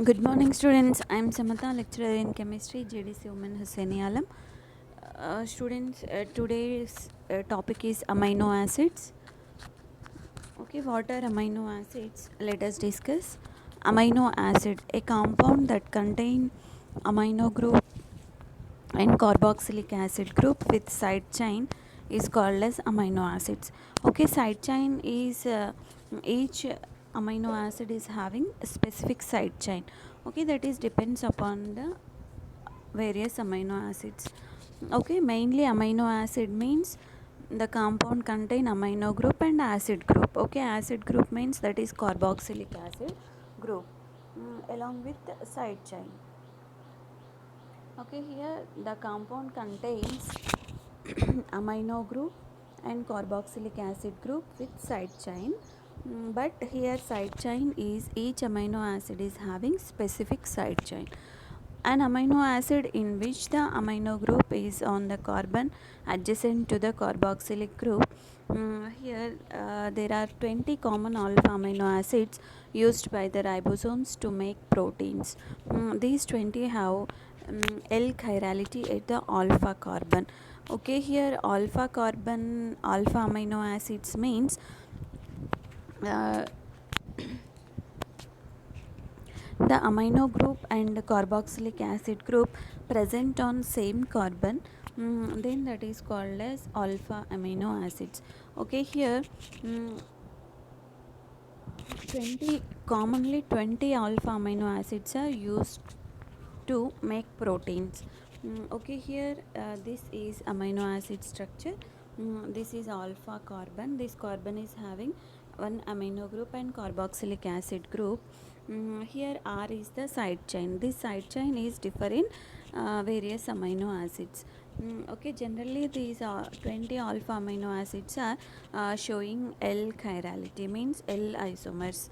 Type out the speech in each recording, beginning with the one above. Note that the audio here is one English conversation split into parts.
Good morning, students. I am Samata, lecturer in chemistry, JDC Women Hussaini Alam. Students, today's topic is amino acids. Okay, what are amino acids? Let us discuss. Amino acid, a compound that contain amino group and carboxylic acid group with side chain is called as amino acids. Okay, side chain is each amino acid is having a specific side chain. Okay, that is depends upon the various amino acids. Okay, mainly amino acid means the compound contain amino group and acid group. Okay, acid group means that is carboxylic acid group along with the side chain. Okay, here the compound contains amino group and carboxylic acid group with side chain. But here side chain is each amino acid is having specific side chain. An amino acid in which the amino group is on the carbon adjacent to the carboxylic group. Here there are 20 common alpha amino acids used by the ribosomes to make proteins. These 20 have L chirality at the alpha carbon. Okay, here alpha carbon alpha amino acids means uh, the amino group and carboxylic acid group present on same carbon, then that is called as alpha amino acids. Okay, here 20 alpha amino acids are used to make proteins. Okay, here this is amino acid structure. This is alpha carbon. This carbon is having one amino group and carboxylic acid group. Here R is the side chain. This side chain is different various amino acids. Okay, generally these are 20 alpha amino acids are showing L chirality, means L isomers.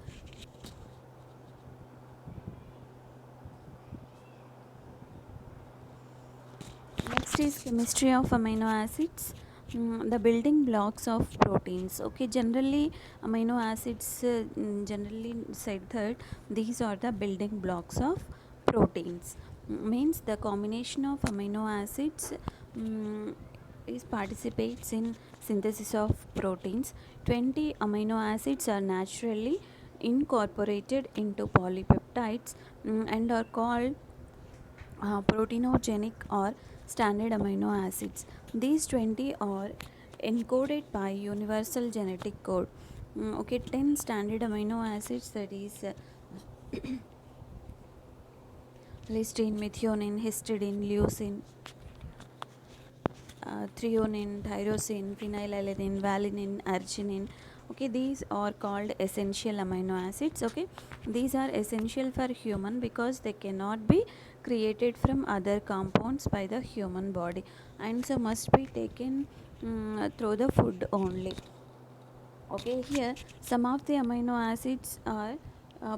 Next is chemistry of amino acids. The building blocks of proteins. Okay, generally amino acids generally said that these are the building blocks of proteins. Means the combination of amino acids is participates in synthesis of proteins. 20 amino acids are naturally incorporated into polypeptides and are called proteinogenic or standard amino acids. These 20 are encoded by universal genetic code. Okay, 10 standard amino acids, that is lysine, methionine, histidine, leucine, threonine, tyrosine, phenylalanine, valine, arginine. Okay, these are called essential amino acids. Okay, these are essential for human because they cannot be created from other compounds by the human body, and so must be taken through the food only. Okay, here some of the amino acids are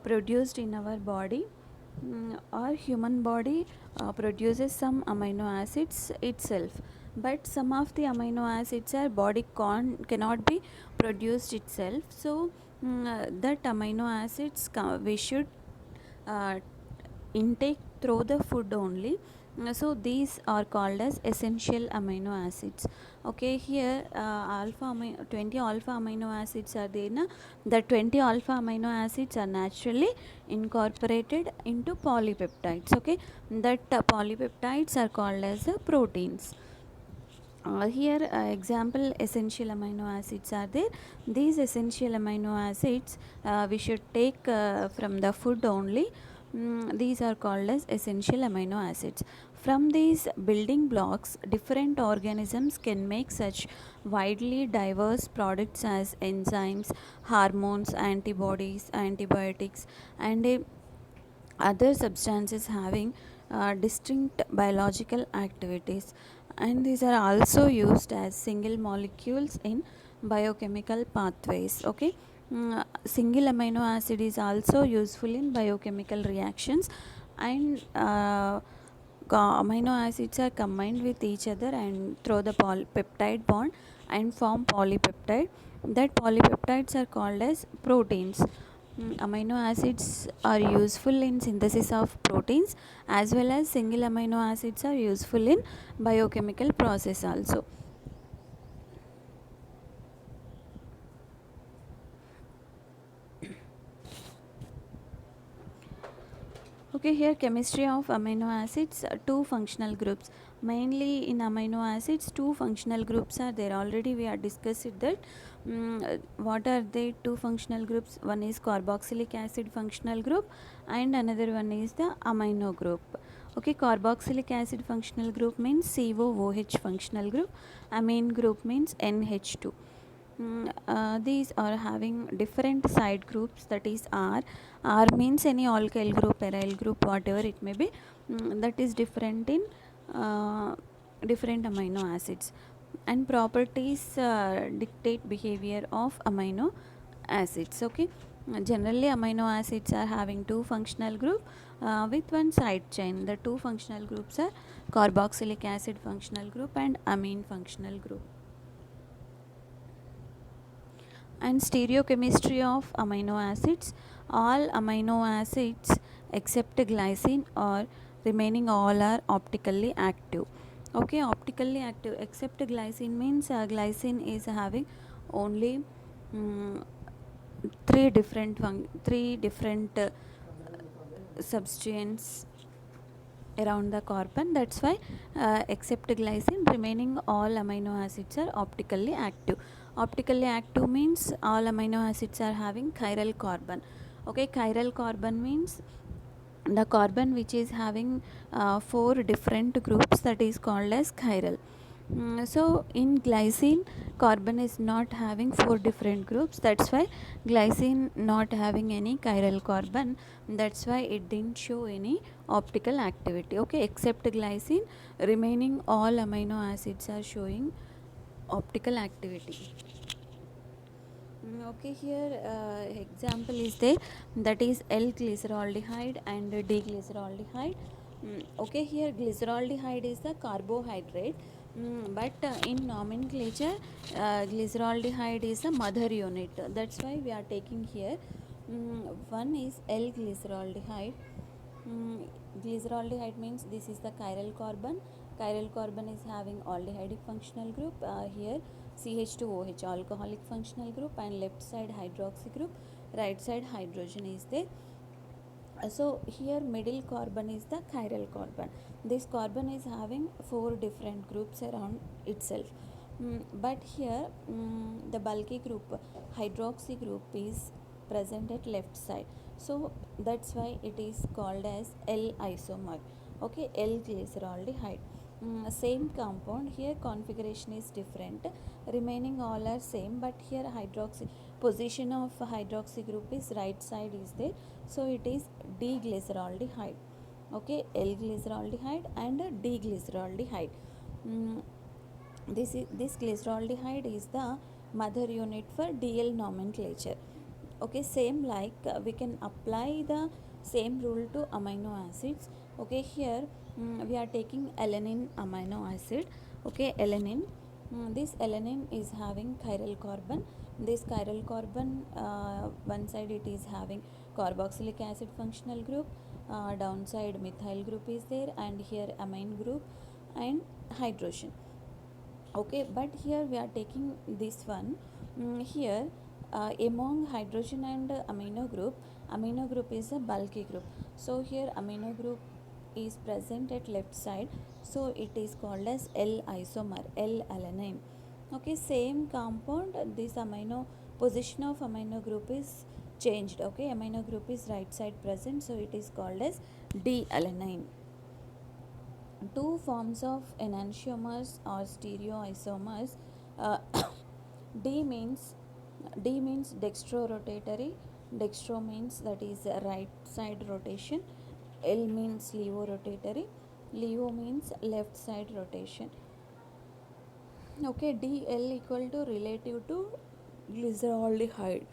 produced in our body. Our human body produces some amino acids itself, but some of the amino acids our body cannot be produced itself. So that amino acids we should uh, intake through the food only. So these are called as essential amino acids. Okay, here 20 alpha amino acids are there na? The 20 alpha amino acids are naturally incorporated into polypeptides. Okay, that polypeptides are called as proteins. Here example essential amino acids are there. These essential amino acids we should take from the food only. These are called as essential amino acids. From these building blocks, different organisms can make such widely diverse products as enzymes, hormones, antibodies, antibiotics, and other substances having distinct biological activities, and these are also used as single molecules in biochemical pathways. Okay, single amino acid is also useful in biochemical reactions, and amino acids are combined with each other and through the peptide bond and form polypeptide. That polypeptides are called as proteins. Amino acids are useful in synthesis of proteins, as well as single amino acids are useful in biochemical process also. Okay, here chemistry of amino acids, two functional groups. Mainly in amino acids, two functional groups are there. Already we are discussed that. What are the two functional groups? One is carboxylic acid functional group, and another one is the amino group. Okay, carboxylic acid functional group means COOH functional group. Amine group means NH2. These are having different side groups, that is R. R means any alkyl group, aryl group, whatever it may be, that is different in uh, different amino acids. And properties dictate behavior of amino acids. Okay, generally amino acids are having two functional group with one side chain. The two functional groups are carboxylic acid functional group and amine functional group. And stereochemistry of amino acids, all amino acids except glycine or remaining all are optically active. Okay, optically active except glycine means glycine is having only um, three different substances around the carbon. That's why except glycine remaining all amino acids are optically active. Optically active means all amino acids are having chiral carbon. Okay, chiral carbon means the carbon which is having four different groups, that is called as chiral. So in glycine, carbon is not having four different groups. That's why glycine not having any chiral carbon. That's why it didn't show any optical activity. Okay, except glycine, remaining all amino acids are showing optical activity. Okay, here example is there, that is L-glyceraldehyde and D-glyceraldehyde. Okay, here glyceraldehyde is the carbohydrate, but in nomenclature glyceraldehyde is the mother unit. That's why we are taking here. One is L-glyceraldehyde. Mm, Glyceraldehyde means this is the chiral carbon. Chiral carbon is having aldehydic functional group. Here CH2OH alcoholic functional group, and left side hydroxy group, right side hydrogen is there. So here middle carbon is the chiral carbon. This carbon is having four different groups around itself. But here the bulky group hydroxy group is present at left side, so that's why it is called as L isomer. Okay, L glyceraldehyde. Same compound, here configuration is different, remaining all are same, but here hydroxy position of hydroxy group is right side is there, so it is D-glyceraldehyde. Okay, L-glyceraldehyde and D-glyceraldehyde. Mm, this glyceraldehyde is the mother unit for DL nomenclature. Okay, same like we can apply the same rule to amino acids. Okay, here we are taking alanine amino acid. Okay, alanine. This alanine is having chiral carbon. This chiral carbon, one side it is having carboxylic acid functional group, downside methyl group is there, and here amine group and hydrogen. Okay, but here we are taking this one. Here among hydrogen and amino group is a bulky group, so here amino group is present at left side, so it is called as L isomer, L alanine. Okay, same compound, this amino position of amino group is changed. Okay, amino group is right side present, so it is called as D alanine. Two forms of enantiomers or stereoisomers. uh, D means dextrorotatory. Dextro means that is right side rotation. L means levorotatory. Levo means left side rotation. Okay, DL equal to relative to glyceraldehyde.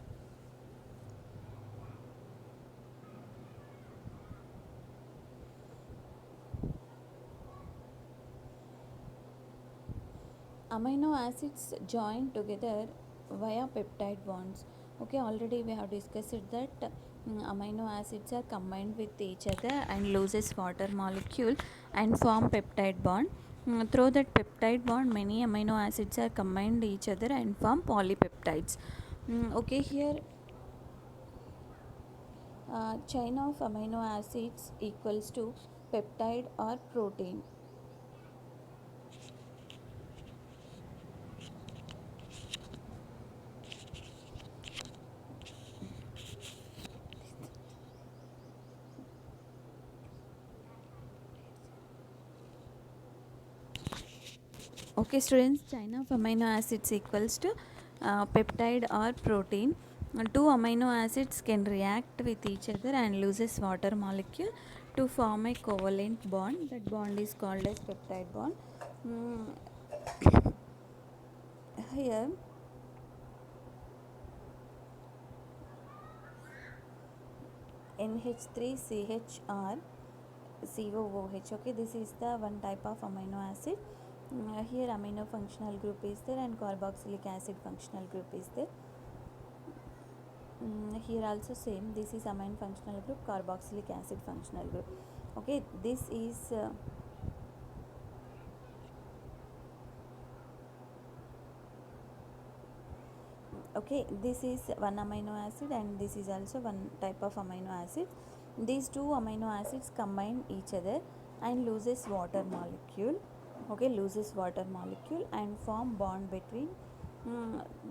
Amino acids join together via peptide bonds. Okay, already we have discussed it that amino acids are combined with each other and loses water molecule and form peptide bond. Through that peptide bond, many amino acids are combined each other and form polypeptides. Okay, here chain of amino acids equals to peptide or protein. Okay, students, chain of amino acids equals to peptide or protein. Two amino acids can react with each other and loses water molecule to form a covalent bond. That bond is called as peptide bond. Here NH3CHR COOH. Okay, this is the one type of amino acid. Here amino functional group is there and carboxylic acid functional group is there. Here also same, this is amine functional group, carboxylic acid functional group. Okay, this is okay, this is one amino acid and this is also one type of amino acid. These two amino acids combine each other and loses water molecule. Okay, loses water molecule and form bond between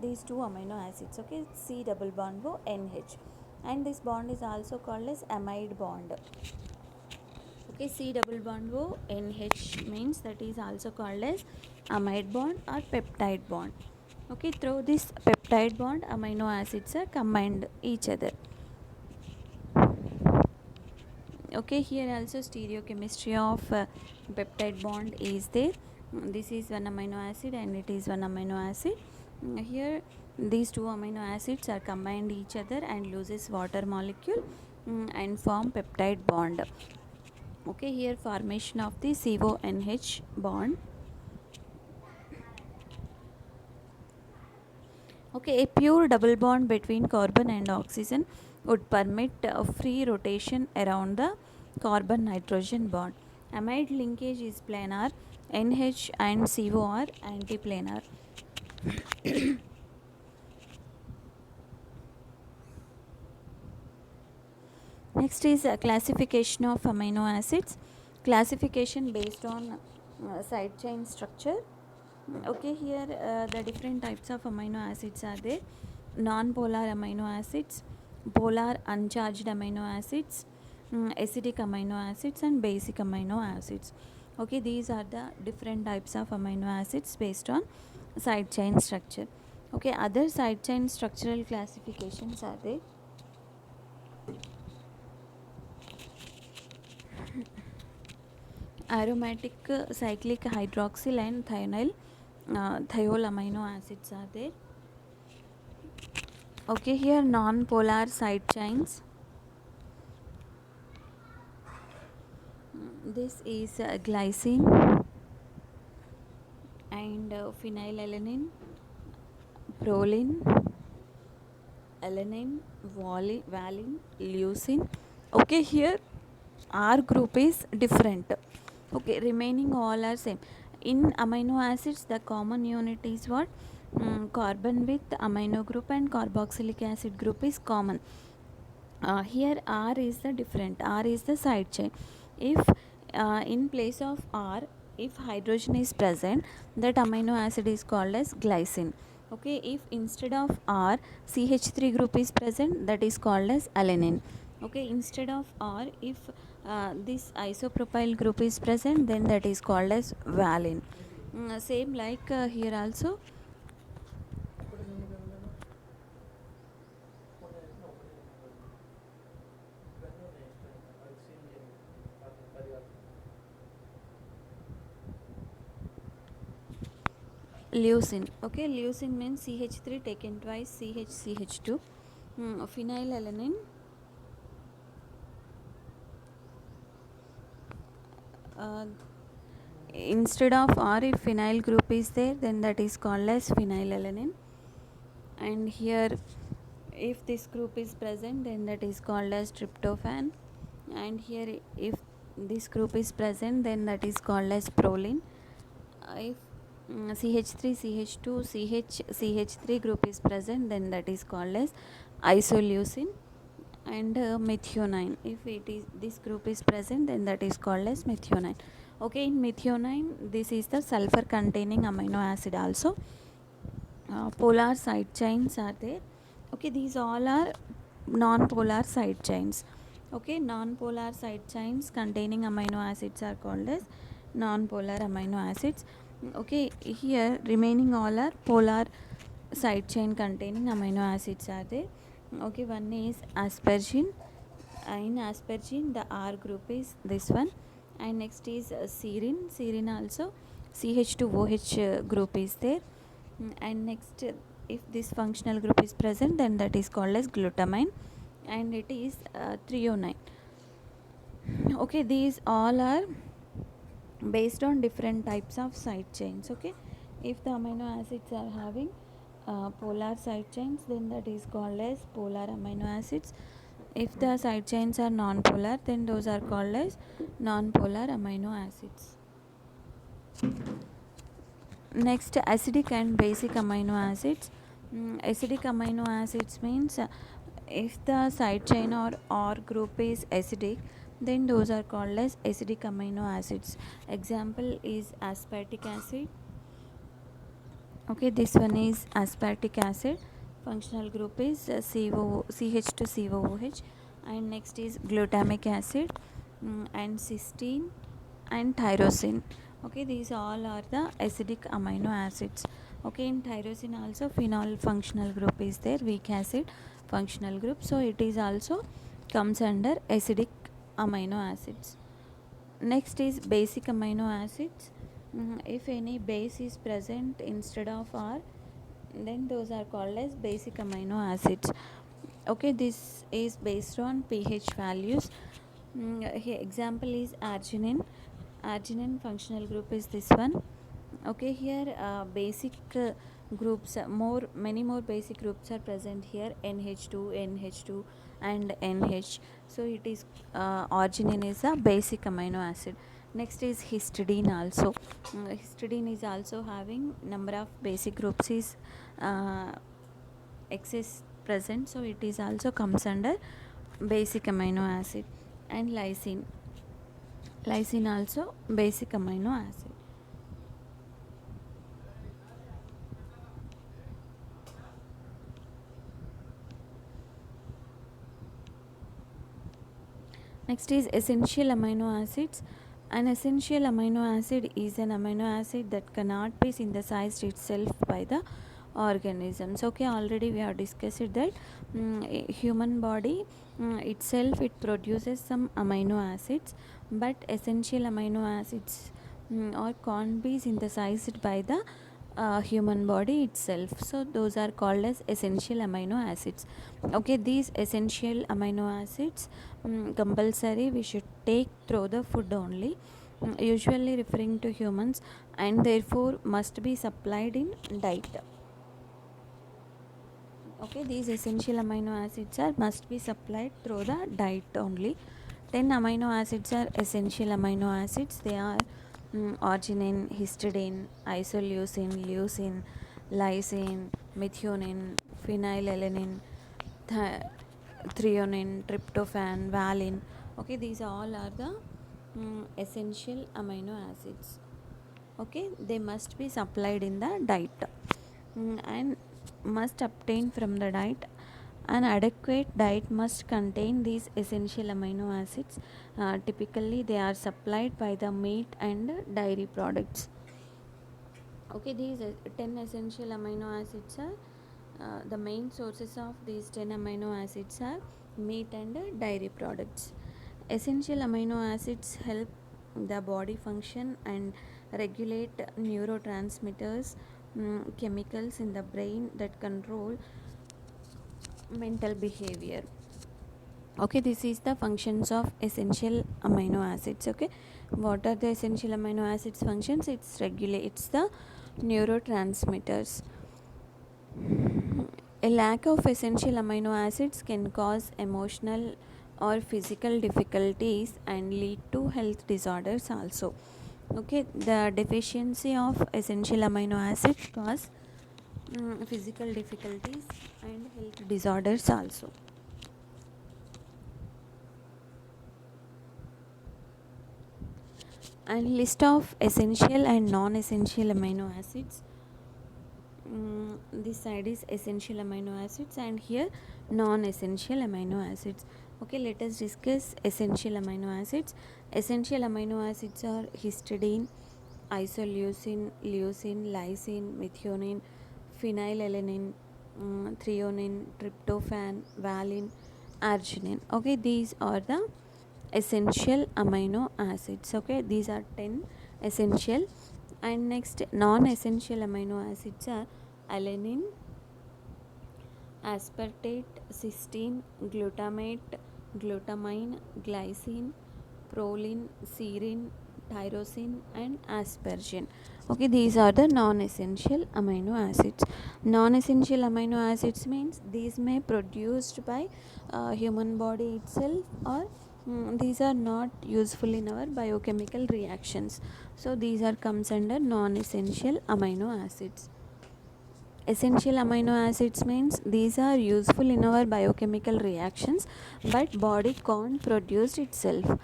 these two amino acids. Okay, C double bond O NH, and this bond is also called as amide bond. Okay, C double bond O NH means that is also called as amide bond or peptide bond. Okay, through this peptide bond, amino acids are combined each other. Okay, here also stereochemistry of peptide bond is there. This is one amino acid and it is one amino acid. Here these two amino acids are combined each other and loses water molecule and form peptide bond. Okay, here formation of the CONH bond. Okay, a pure double bond between carbon and oxygen would permit free rotation around the carbon nitrogen bond. Amide linkage is planar, NH and CO are antiplanar. Next is classification of amino acids. Classification based on side chain structure. Okay, here the different types of amino acids are there. Non-polar amino acids, polar uncharged amino acids, acidic amino acids and basic amino acids. Okay, these are the different types of amino acids based on side chain structure. Okay, other side chain structural classifications are there. Aromatic cyclic hydroxyl and thiol amino acids are there. Okay, here non-polar side chains. This is glycine and phenylalanine, proline, alanine, valine, leucine. Okay, here R group is different. Okay, remaining all are same. In amino acids, the common unit is what? Carbon with amino group and carboxylic acid group is common. Here R is the different. R is the side chain. If in place of R, if hydrogen is present, that amino acid is called as glycine. Okay, if instead of R, CH3 group is present, that is called as alanine. Okay, instead of R, if this isopropyl group is present, then that is called as valine. Same like here also. Leucine. Okay, leucine means CH3 taken twice, CH2. Phenylalanine. Instead of R, if phenyl group is there, then that is called as phenylalanine. And here If this group is present, then that is called as tryptophan. And here if this group is present, then that is called as proline. If CH3 CH2 CH3 group is present, then that is called as isoleucine. And methionine, if it is this group is present, then that is called as methionine. Okay, in methionine, this is the sulfur containing amino acid also. Polar side chains are there. Okay, these all are non-polar side chains. Okay, non-polar side chains containing amino acids are called as non-polar amino acids. Okay, here remaining all are polar side chain containing amino acids are there. Okay, one is aspargine. In aspargine, the R group is this one. And next is serine. Serine also CH2OH group is there. And next, if this functional group is present, then that is called as glutamine, and it is threonine. Okay, these all are based on different types of side chains. Okay, if the amino acids are having polar side chains, then that is called as polar amino acids. If the side chains are non-polar, then those are called as non-polar amino acids. Next, acidic and basic amino acids. Acidic amino acids means if the side chain or group is acidic, then those are called as acidic amino acids. Example is aspartic acid. Okay, this one is aspartic acid. Functional group is CH2COOH. And next is glutamic acid, and cysteine and tyrosine. Okay, these all are the acidic amino acids. Okay, in tyrosine also phenol functional group is there, weak acid functional group, so it is also comes under acidic amino acids. Next is basic amino acids. If any base is present instead of R, then those are called as basic amino acids. Okay, this is based on pH values. Here example is arginine. Arginine functional group is this one. Okay, here basic groups, many more basic groups are present here, NH2 and NH. So it is arginine is a basic amino acid. Next is histidine also. Histidine is also having number of basic groups is excess present, so it is also comes under basic amino acid. And lysine also basic amino acid. Next is essential amino acids. An essential amino acid is an amino acid that cannot be synthesized itself by the organisms. Okay, already we have discussed that human body itself, it produces some amino acids, but essential amino acids or can't be synthesized by the human body itself, so those are called as essential amino acids. Okay, these essential amino acids compulsory we should take through the food only, usually referring to humans, and therefore must be supplied in diet. Okay, these essential amino acids are must be supplied through the diet only. 10 amino acids are essential amino acids. They are arginine, histidine, isoleucine, leucine, lysine, methionine, phenylalanine, threonine, tryptophan, valine. Okay, these all are the essential amino acids. Okay, they must be supplied in the diet and must obtain from the diet. An adequate diet must contain these essential amino acids. Typically, they are supplied by the meat and dairy products. Okay, these 10 essential amino acids are the main sources of these 10 amino acids are meat and dairy products. Essential amino acids help the body function and regulate neurotransmitters, chemicals in the brain that control mental behavior. Okay, this is the functions of essential amino acids. Okay, what are the essential amino acids functions? It's regulates the neurotransmitters. A lack of essential amino acids can cause emotional or physical difficulties and lead to health disorders also. Okay, the deficiency of essential amino acids cause physical difficulties and health disorders also. And list of essential and non-essential amino acids. This side is essential amino acids and here non-essential amino acids. Okay, let us discuss essential amino acids. Essential amino acids are histidine, isoleucine, leucine, lysine, methionine, phenylalanine, threonine, tryptophan, valine, arginine. Okay, these are the essential amino acids. Okay, these are 10 essential. And next, non-essential amino acids are alanine, aspartate, cysteine, glutamate, glutamine, glycine, proline, serine, tyrosine and asparagine. Okay, these are the non-essential amino acids. Non-essential amino acids means these may produced by human body itself, or these are not useful in our biochemical reactions. So these are comes under non-essential amino acids. Essential amino acids means these are useful in our biochemical reactions but body can't produce itself.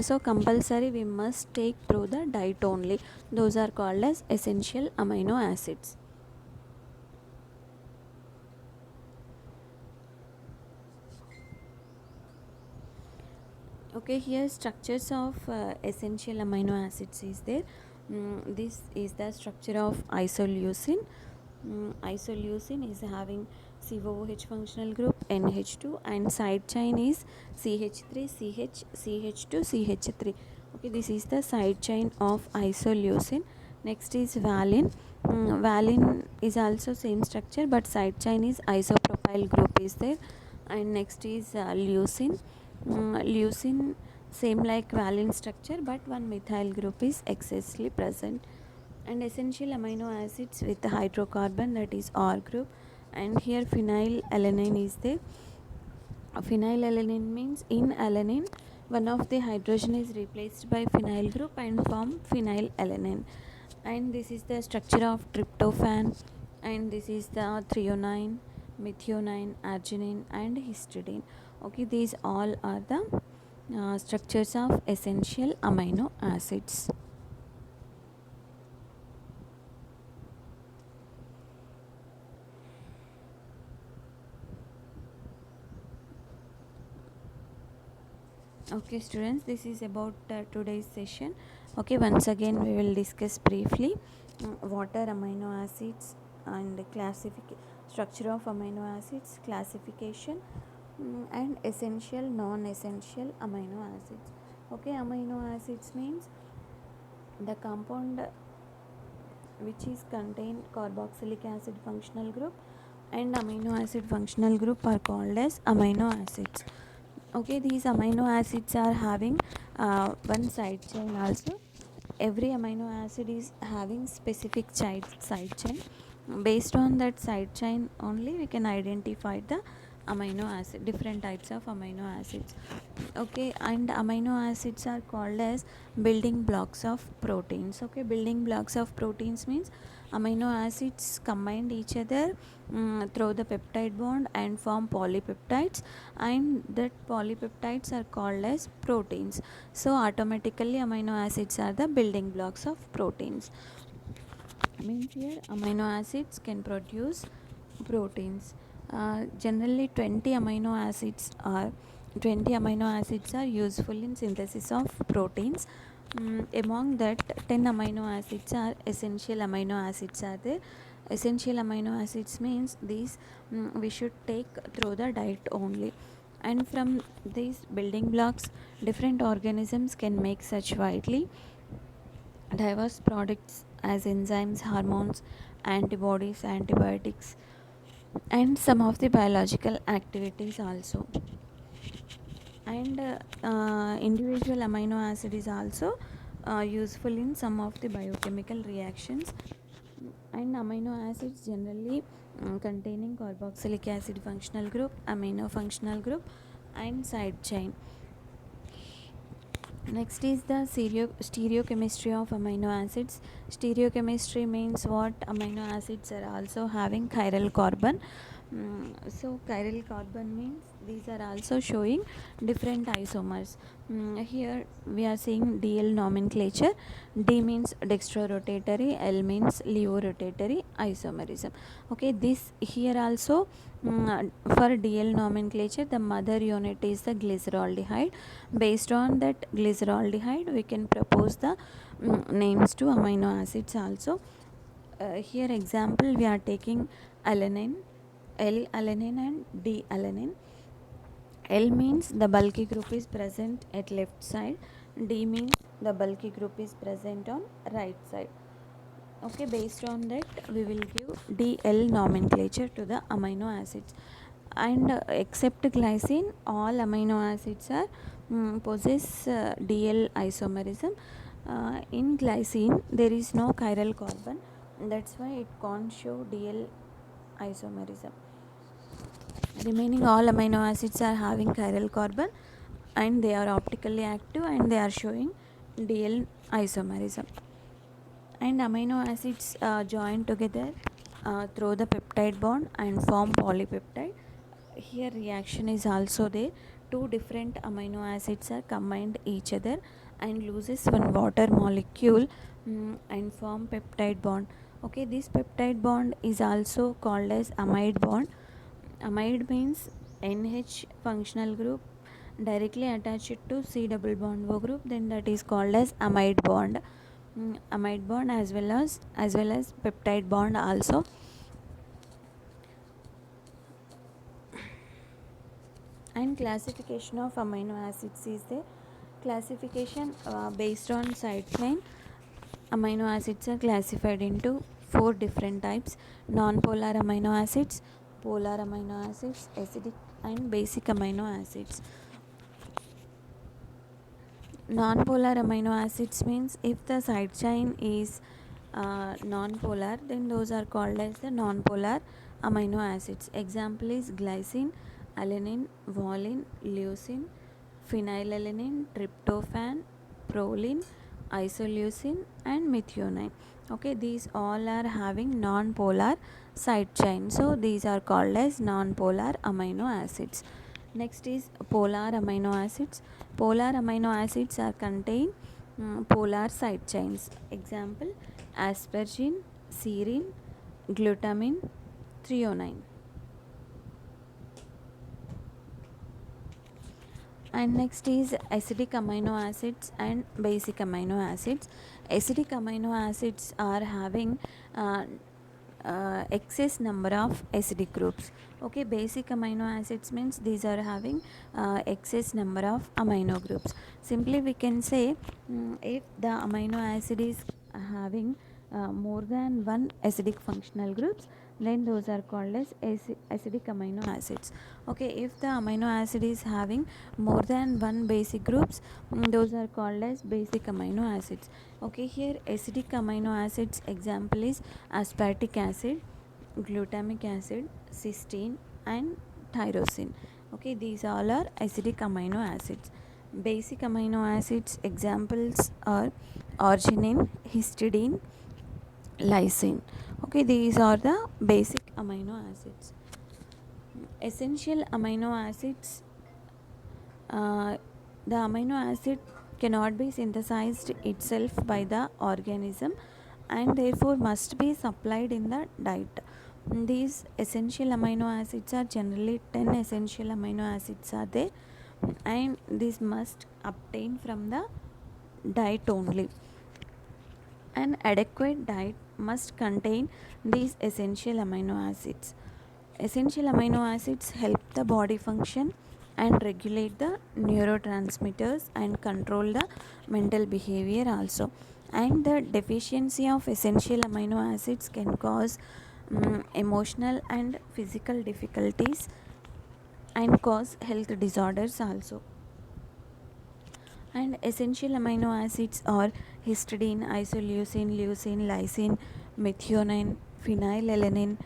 So compulsory we must take through the diet only. Those are called as essential amino acids. Okay, here structures of essential amino acids is there. This is the structure of isoleucine. Isoleucine is having COOH functional group NH2 and side chain is CH3 CH2 CH3. Okay, this is the side chain of isoleucine. Next is valine. Valine is also same structure but side chain is isopropyl group is there. And next is leucine. Leucine same like valine structure but one methyl group is excessively present. And essential amino acids with hydrocarbon, that is R group. And here phenylalanine is there. Phenylalanine means in alanine one of the hydrogen is replaced by phenyl group and form phenylalanine. And this is the structure of tryptophan, and this is the threonine, methionine, arginine and histidine. Okay, these all are the structures of essential amino acids. Okay students, this is about today's session. Okay, once again we will discuss briefly what are amino acids and structure of amino acids, classification, and essential non-essential amino acids. Okay, amino acids means the compound which is contain carboxylic acid functional group and amino acid functional group are called as amino acids. Okay, these amino acids are having one side chain also. Every amino acid is having specific side chain. Based on that side chain only we can identify the amino acid, different types of amino acids. Okay, and amino acids are called as building blocks of proteins. Okay, building blocks of proteins means amino acids combine each other through the peptide bond and form polypeptides, and that polypeptides are called as proteins. So automatically amino acids are the building blocks of proteins. Means here amino acids can produce proteins. Generally 20 amino acids are useful in synthesis of proteins. Among that 10 amino acids are essential amino acids are there. Essential amino acids means these we should take through the diet only, and from these building blocks different organisms can make such widely diverse products as enzymes, hormones, antibodies, antibiotics, and some of the biological activities also. And individual amino acid is also useful in some of the biochemical reactions. And amino acids generally containing carboxylic acid functional group, amino functional group, and side chain. Next is the stereochemistry of amino acids. Stereochemistry means what? Amino acids are also having chiral carbon. So chiral carbon means these are also showing different isomers. Here we are seeing DL nomenclature. D means dextrorotatory, L means levorotatory isomerism. Okay, this here also for DL nomenclature, the mother unit is the glyceraldehyde. Based on that glyceraldehyde, we can propose the names to amino acids also. Here example we are taking alanine, L-alanine and D-alanine. L means the bulky group is present at left side. D means the bulky group is present on right side. Okay, based on that we will give DL nomenclature to the amino acids. And except glycine, all amino acids are possess DL isomerism. In glycine there is no chiral carbon, that's why it can't show DL isomerism. Remaining all amino acids are having chiral carbon and they are optically active and they are showing DL isomerism. And amino acids join together through the peptide bond and form polypeptide. Here reaction is also there. Two different amino acids are combined each other and loses one water molecule and form peptide bond. Okay, this peptide bond is also called as amide bond. Amide means NH functional group directly attached to C double bond O group, then that is called as amide bond. Amide bond as well as peptide bond also. And classification of amino acids is the classification based on side chain. Amino acids are classified into 4 different types: non-polar amino acids, polar amino acids, acidic and basic amino acids. Non-polar amino acids means if the side chain is non-polar, then those are called as the non-polar amino acids. Example is glycine, alanine, valine, leucine, phenylalanine, tryptophan, proline, isoleucine and methionine. Okay, these all are having non-polar side chain, so these are called as non-polar amino acids. Next is polar amino acids. Polar amino acids are contain polar side chains. Example asparagine, serine, glutamine, threonine. And next is acidic amino acids and basic amino acids. Acidic amino acids are having excess number of acidic groups. Okay, basic amino acids means these are having excess number of amino groups. Simply we can say if the amino acid is having more than one acidic functional groups, then those are called as acidic amino acids. Okay, if the amino acid is having more than one basic groups, those are called as basic amino acids. Okay, here acidic amino acids example is aspartic acid, glutamic acid, cysteine and tyrosine. Okay, these all are acidic amino acids. Basic amino acids examples are arginine, histidine, lysine. Okay, these are the basic amino acids. Essential amino acids, the amino acid cannot be synthesized itself by the organism and therefore must be supplied in the diet. These essential amino acids are generally 10 essential amino acids are there and this must obtain from the diet only. An adequate diet must contain these essential amino acids. Essential amino acids help the body function and regulate the neurotransmitters and control the mental behavior also. And the deficiency of essential amino acids can cause emotional and physical difficulties and cause health disorders also. And essential amino acids are histidine, isoleucine, leucine, lysine, methionine, phenylalanine,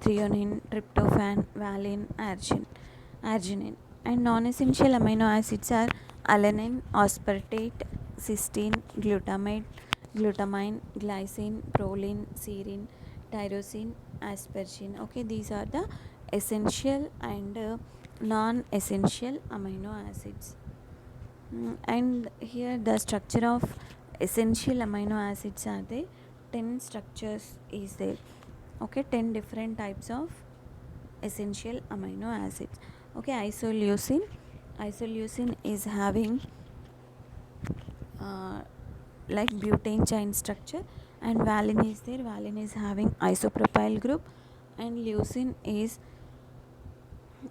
threonine, tryptophan, valine, arginine. And non-essential amino acids are alanine, aspartate, cysteine, glutamine, glycine, proline, serine, tyrosine, aspargine. Okay, these are the essential and non-essential amino acids. And here the structure of essential amino acids are there. 10 structures is there. Okay, 10 different types of essential amino acids. Okay, isoleucine is having like butane chain structure, and valine is there. Valine is having isopropyl group, and leucine is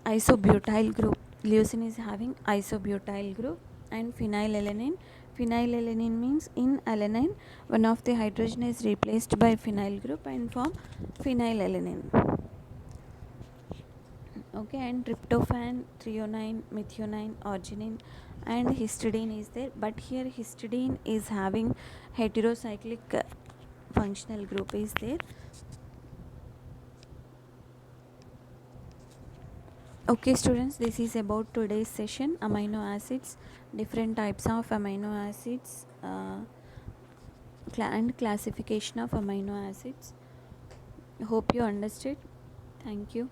isobutyl group. Leucine is having isobutyl group. And phenylalanine means in alanine one of the hydrogen is replaced by phenyl group and form phenylalanine. Okay, and tryptophan, threonine, methionine, arginine, and histidine is there, but here histidine is having heterocyclic functional group is there. Okay students, this is about today's session, amino acids, different types of amino acids, and classification of amino acids. Hope you understood. Thank you.